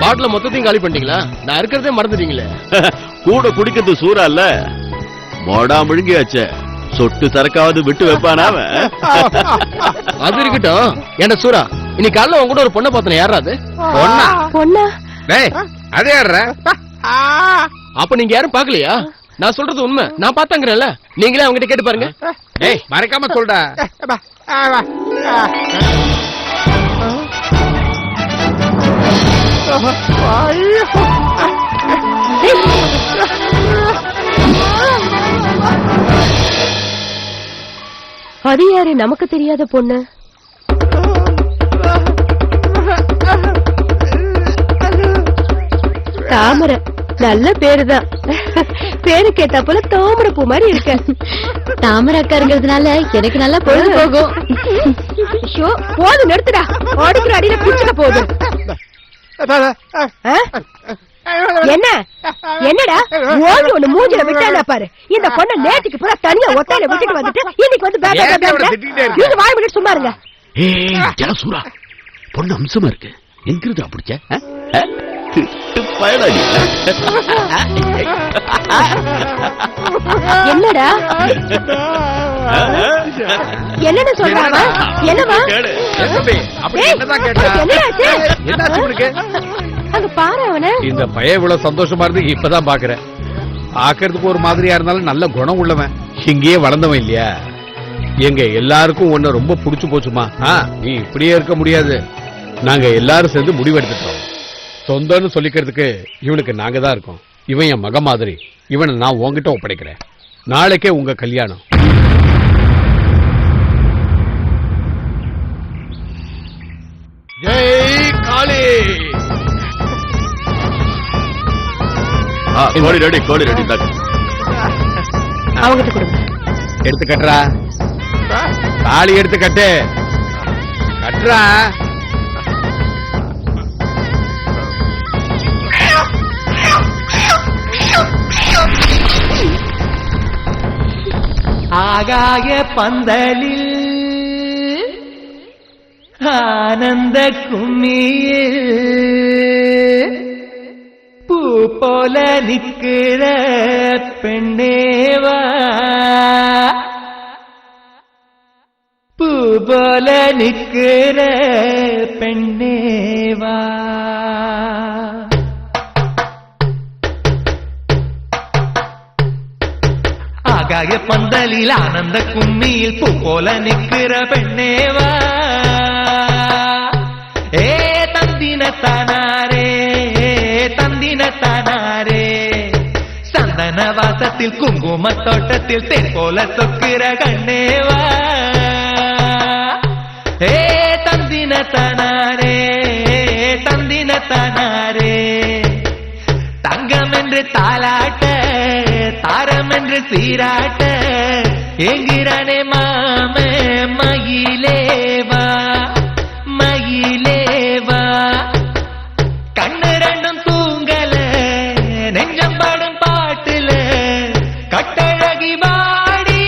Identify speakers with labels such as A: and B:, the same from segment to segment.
A: பாட்டில மொத்தத்தையும் காலி பண்ணிட்டீங்களா? நான் இருக்கிறதே மறந்துட்டீங்களே.
B: கூட குடிக்கிறது சூறா இல்ல, மோடா முழுங்கியாச்சே. சொட்டு சரக்காவது விட்டு வைப்பானா?
A: அது இருக்கட்டும். என்ன சூரா, இன்னைக்கு காலைல உங்க கூட ஒரு பொண்ணை பார்த்தன, யாரா அது?
C: பொண்ணா?
A: அதே யார? அப்ப நீங்க யாரும் பாக்கலையா? நான் சொல்றது உண்மை, நான் பாத்தாங்கறேன்ல. நீங்களே அவங்க கிட்ட கேட்டு பாருங்க.
D: டேய் மறக்காம சொல்டா.
C: அது யாரு? நமக்கு தெரியாத பொண்ணு. தாமரை, நல்ல பேருதான். பேரு கேட்டா போல தாமரை பூ மாதிரி இருக்க.
E: தாமரை அக்கா இருக்கிறதுனால எனக்கு நல்லா பொழுது போகும்.
C: போது நிறுத்துடா, ஓடிக்கிற அடியில குடிச்சுக்க போகுது. என்ன என்னடா ஓடி ஒண்ணு மூஞ்சில விட்டானா பாரு. இந்த பொண்ணை நேற்றுக்கு பூரா தனியா ஒத்தையில விட்டுட்டு வந்துட்டு இன்னைக்கு வந்து வாய் மினிட் சும்மா இருங்க.
B: ஜலசூரா, பொண்ணு அம்சமா இருக்கு. எங்கிருந்து அப்படிச்ச?
C: என்னடா என்னன்னு சொல்றாங்க? என்னவா அங்க பாரு அவன.
D: இந்த பையன் இவ்வளவு சந்தோஷமா இருந்து இப்பதான் பாக்குறேன். பாக்குறதுக்கு ஒரு மாதிரியா இருந்தாலும் நல்ல குணம் உள்ளவன். இங்கேயே வளர்ந்தவன் இல்லையா? எங்க எல்லாருக்கும் உன்னை ரொம்ப புடிச்சு போச்சுமா. நீ இப்படியே இருக்க முடியாது. நாங்க எல்லாரும் சேர்ந்து முடிவெடுத்துட்டோம். சொந்தம்னு சொல்லிக்கிறதுக்கு இவனுக்கு நாங்க தான் இருக்கோம். இவன் என் மக மாதிரி. இவனை நான் உங்ககிட்ட ஒப்படைக்கிறேன். நாளைக்கே உங்க கல்யாணம்.
A: ஜெய் காளி.
B: கோழி ரெடி, கோழி ரெடி.
C: அவங்கிட்ட கொடுங்க.
D: எடுத்து கட்டுறா, தாலி எடுத்து கட்டு. கட்டுறா.
F: ஆகாய பந்தலில் ஆனந்த கும்மியில் பூ போல நிக்கிற பெண்ணேவா, பூ போல நிக்கிற பெண்ணேவா. ஆகாய பந்தலில் ஆனந்த கும்மியில் பூ போல நிக்கிற பெண்ணேவா. ஏ தந்தின தானாரே, தந்தின தானாரே. சந்தன வாசத்தில் குங்கும தோட்டத்தில் தேன் போல சொக்கிற கண்ணேவா. ஏ தந்தின தானாரே, தந்தின தானாரே. தங்கம் என்று தாலாட்ட, தாரம் என்று சீராட்ட என்கிறானே மாம மயிலேவா, மயிலேவா. கண்ணு ரெண்டும் தூங்கல, நெஞ்சம் பாடும் பாட்டுல கட்டழகி வாடி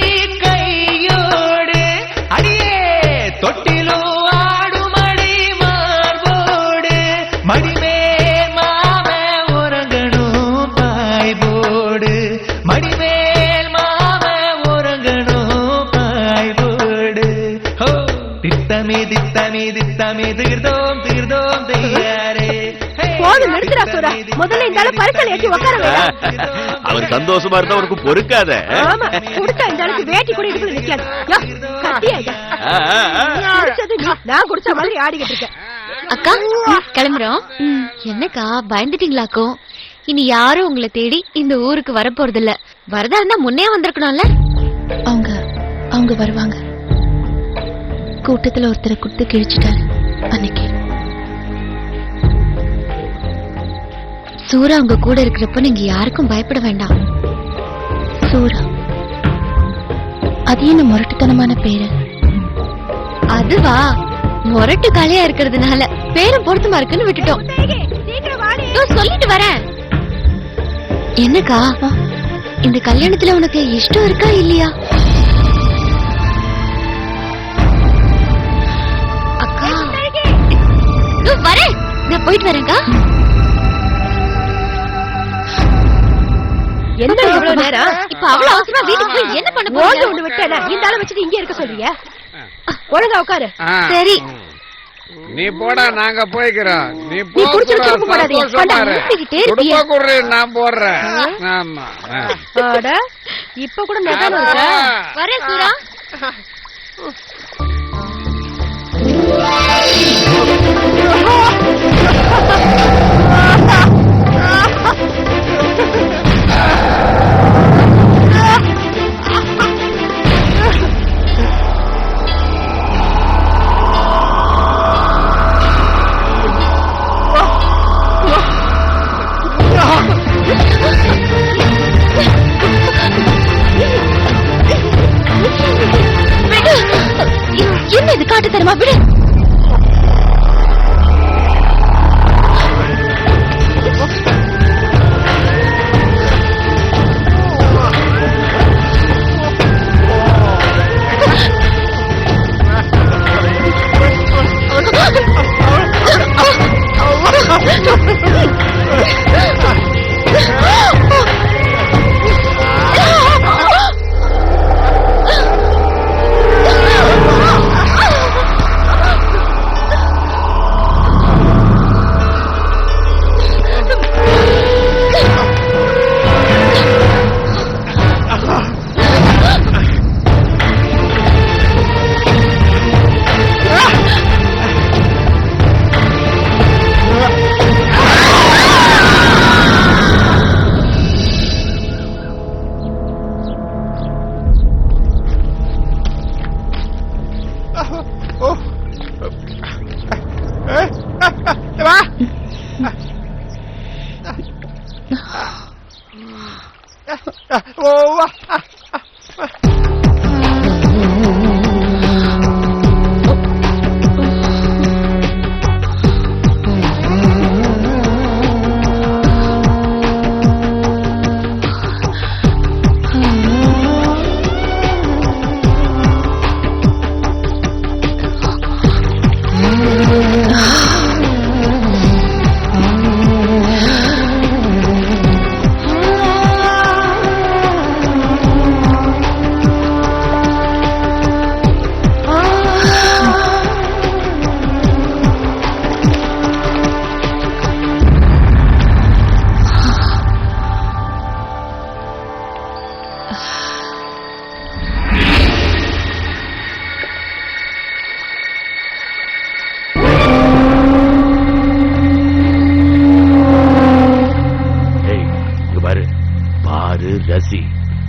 F: கையோடு. அடியே தொட்டிலோ ஆடும் அடி மார்போடு. மடிமே மாம உறங்கணும் பாய்போடு. மடிமேல் மாம உறங்கணும் பாய்போடு. ஹோ தித்தமே தித்தமே தித்தமே தீர்தோம் தீர்தோம் தெய்யாரே.
C: போது நிறுத்துறா சூரா. முதல்ல இந்த ஆளு பரிசல் ஏற்றி உட்கார வேண்டாம்.
B: அவர் சந்தோஷமா இருந்தா அவருக்கு பொறுக்காத.
C: ஆமா, கொடுத்தா இந்த ஆளுக்கு வேட்டி கூட இடுப்புல நிக்காது. நான் குடிச்ச மாதிரி ஆடிக்கிட்டு இருக்கேன்.
E: அக்கா கிளம்புறோம். என்னக்கா பயந்துட்டீங்களாக்கும்? இனி யாரும் உங்களை தேடி இந்த ஊருக்கு வரப்போறது இல்ல. வரதா இருந்தா முன்னே வந்திருக்கணும்ல. அவங்க வருவாங்க. கூட்டத்துல ஒருத்தரை குடுத்து கிழிச்சிட்டாரு அன்னைக்கு. சூரா உங்க கூட இருக்கிறப்ப நீங்க யாருக்கும் பயப்பட வேண்டாம். சூரா, அது என்ன முரட்டுத்தனமான பேரு? அதுவா, முரட்டு காலியா இருக்கிறதுனால பேரும் பொருத்தமா இருக்குன்னு விட்டுட்டோம். சொல்லிட்டு வரேன். என்னக்கா, இந்த கல்யாணத்துல உனக்கு இஷ்டம் இருக்கா இல்லையா? அக்கா வரேன். நான் போயிட்டு வரேங்க.
C: என்ன இவ்வளவு நேரம்?
E: இப்ப அவ்வளவு அவசரமா வீட்டுக்கு போய் என்ன பண்ண
C: ஓடி
E: போறீங்க?
C: ஒண்ணு விட்டேனா இந்த ஆளை வச்சுட்டு இங்கே இருக்க சொல்றியா? ஒழுங்கா உட்காரு.
E: சரி.
D: நீ போடா, நாங்க போய்க்கிறோம். நீ
C: நீ குடிச்சிட்டு திரும்ப போடாதீங்க. கொண்டா,
E: ஊத்திக்கிட்டே இருப்பியே.
D: குடும்ப குடுறி நான் போடுறேன். ஆமா.
C: அட, இப்ப கூட நிதானம் இருக்கா?
E: வரேன் சூரா. என்ன இது காட்டு தருமா? விடு.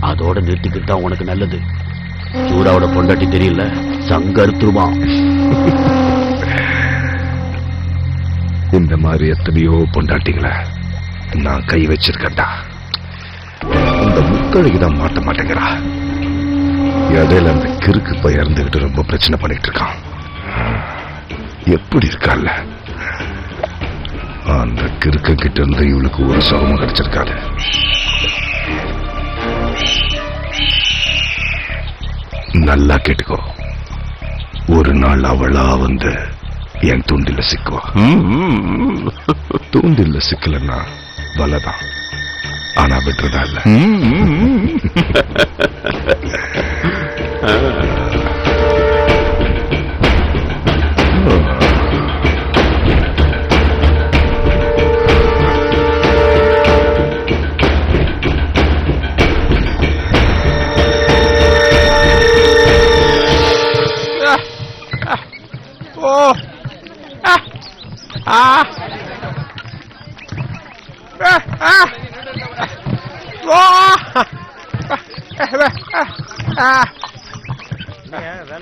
B: அதோட நிறுத்திக்கிட்டு தான் உனக்கு நல்லது. சூடாவோட பொண்டாட்டி தெரியல, சங்கருத்துருவான்.
G: இந்த மாதிரி எத்தனையோ பொண்டாட்டிங்கள நான் கை வச்சிருக்கேன்டா. இந்த முத்தழகி தான் மாட்ட மாட்டேங்கிறா. இடையில அந்த கிறுக்கு போய் இறந்துகிட்டு ரொம்ப பிரச்சனை பண்ணிட்டு இருக்கான். எப்படி இருக்கால அந்த கிறுக்க கிட்ட இருந்து இவளுக்கு ஒரு சுகமும் கிடைச்சிருக்காது. நல்லா கேட்டுக்கோ, ஒரு நாள் அவளா வந்து என் தூண்டில சிக்குவா. தூண்டில சிக்கலன்னா வலதான், ஆனா விட்டுறதா இல்ல.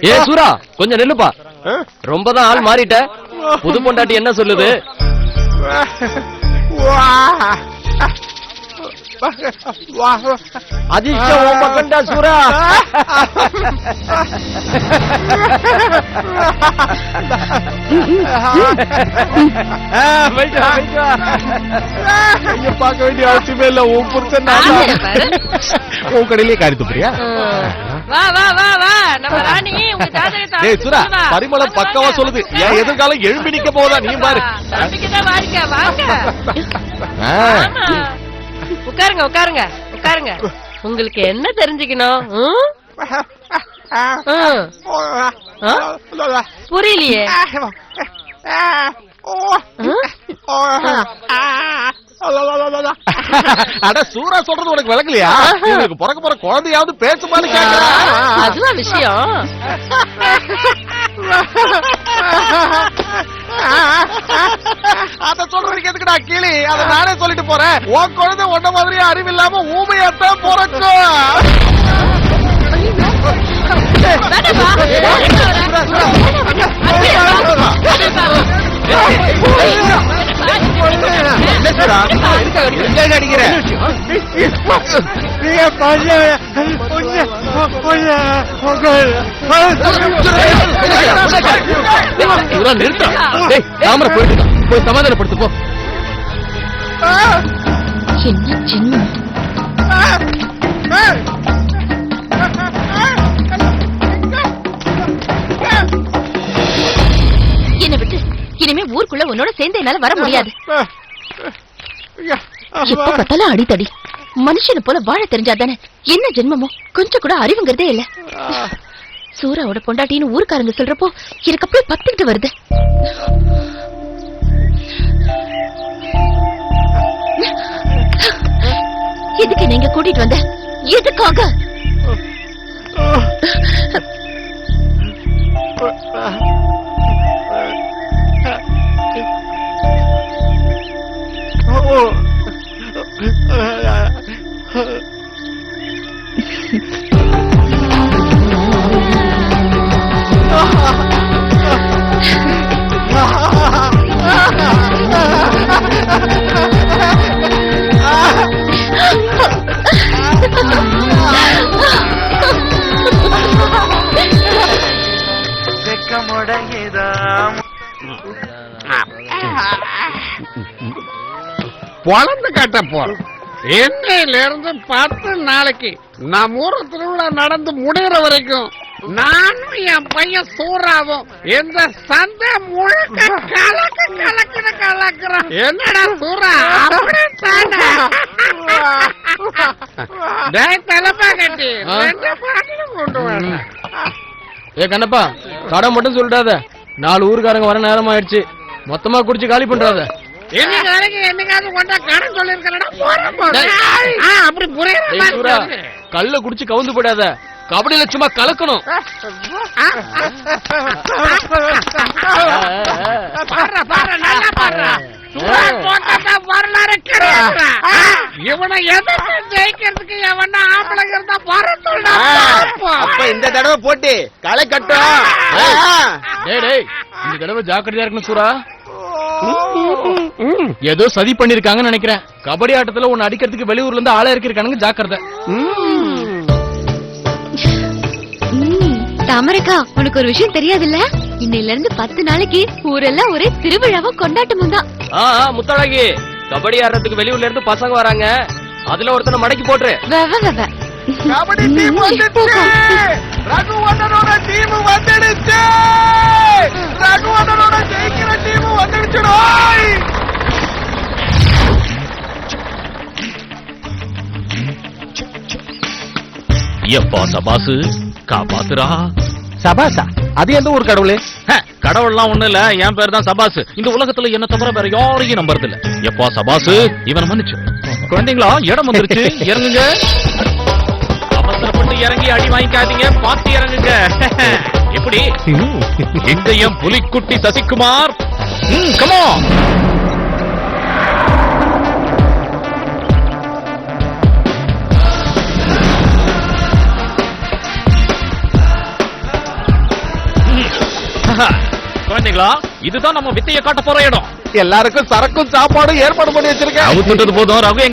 A: ஏ சூரா, கொஞ்சம் நில்லுப்பா. ரொம்பதான் ஆள் மாறிட்ட. புது பொண்டாட்டி என்ன சொல்லுது?
B: அதிர்ஷ்டம் உன் பக்கம்டா சூரா. பார்க்க வேண்டிய அவசியமே இல்ல. உன் புருஷன் உன் கடையிலே காரி துப்புறியா?
C: வா வா வா வா நம்ம ராணி உங்க ஜாதகத்தை
B: டேய் சுரா, பரிமளம் பக்கவா சொல்லுது. என் எதிர்காலம் எழும்பி நிக்க போதா, நீ பாரு.
C: நம்பிக்கைதான் வாங்க வாங்க. ஆமா. உட்காருங்க உட்காருங்க உட்காருங்க. உங்களுக்கு என்ன தெரிஞ்சுக்கணும்? புரியலையே.
B: அட சூரா சொல்றது உனக்கு விளக்கலையா? இவனுக்கு பிறக்க போற குழந்தையாவது பேசுமான்னு கேக்குறேன்.
C: அதுவா விஷயம்?
B: அத சொல்றதுக்கு எதுக்குடா கிளி? அத நானே சொல்லிட்டு போறேன். உன் குழந்தை உன்ன மாதிரியே அறிவில்லாம ஊமையாத்தான் பிறக்கும்.
A: போய் சமாதானப்படுத்து போ.
E: என்ன ஜென்மம்? என்னை விட்டு இனிமே ஊருக்குள்ள உன்னோட சேர்ந்து என்னால வர முடியாது. எப்ப பட்டாலும் அடித்தடி. மனுஷனை போல வாழ தெரிஞ்சாதானே. என்ன ஜென்மமோ, கொஞ்சம் கூட அறிவுங்கிறதே இல்ல. சூராவோட பொண்டாட்டின்னு ஊருக்காரங்க சொல்றப்போ எனக்கு அப்படியே பத்திக்கிட்டு வருது. எதுக்கு நீங்க கூட்டிட்டு வந்த? எதுக்காக?
D: பொழந்து கட்ட போறோம். என்னையில இருந்து 10 நாளைக்கு நம்ம ஊரு திருவிழா நடந்து முடிகிற வரைக்கும் நானும் என் பையன் சூறாவும் இந்த சந்தை முழுக்க கலக்குறோம். என்னடா சூறா? தலைப்பா கட்டி 2 பாட்டிலும் கொண்டு வர.
A: ஏ கண்ணப்பா, கடை மட்டும் சொல்லிடாத. 4 ஊருக்காரங்க வர நேரம் ஆயிடுச்சு. மொத்தமா குடிச்சு காலி பண்றாத.
D: இன்னைக்கு வரைக்கும் என்னைக்காவது கொண்டா கடன் சொல்லிருக்கா? அப்படி புரியுற
A: கல்ல குடிச்சு கவுந்து போடாத. கபடியில சும்மா கலக்கணும்.
D: இவனை எதிர்த்து ஜெயிக்கிறதுக்கு எவனா ஆம்பளைங்கிறதா பரத்துடா.
B: அப்ப இந்த தடவை போட்டி களை கட்டும்.
A: டேய் இந்த தடவை ஜாக்கிரதையா இருக்கணும் சூரா. ஏதோ சதி பண்ணிருக்காங்கன்னு நினைக்கிறேன். கபடி ஆட்டத்துல உன்னை அடிக்கிறதுக்கு வெளியூர்ல இருந்து ஆளா இருக்கானுங்க. ஜாக்கிரதை.
E: தாமரைக்கா, உனக்கு ஒரு விஷயம் தெரியாதுல்ல? இன்னையில இருந்து 10 நாளைக்கு ஊரெல்லாம் ஒரே திருவிழாவும் கொண்டாட்டமும் தான்.
A: முத்தழகி, கபடி ஆடுறதுக்கு வெளியூர்ல இருந்து பசங்க வராங்க. அதுல ஒருத்தனை மடக்கி போட்டுரு.
B: கபடி டீம் வந்துடுச்சு. ரகுவண்ணனோட டீம் வந்துடுச்சு. ரகுவண்ணனோட ஜெயிக்கிற டீம் வந்துடுச்சுடா.
H: எப்பா சபாசு காப்பாத்துறா.
B: சபாசா? அது எந்த ஒரு கடவுளே?
H: கடவுள்லாம் ஒண்ணு இல்ல, என் பேர் தான் சபாசு. இந்த உலகத்துல என்ன தவிர வேற யாரையும் நம்புறது இல்ல. எப்பா சபாசு, இவனை மன்னிச்சு. குழந்தைங்களா, இடம் வந்துருச்சு, இறங்குங்க. அவசரப்பட்டு இறங்கி அடி வாங்கிக்காதீங்க, பார்த்து இறங்குங்க. எப்படி எங்க என் புலிக்குட்டி சசிகுமார்? கமா. குழந்தைங்களா, இதுதான் நம்ம வித்தைய காட்ட போற இடம்.
B: எல்லாருக்கும் சரக்கும் சாப்பாடும் ஏற்பாடு பண்ணி வச்சிருக்கேன்.
H: போதும் ரகு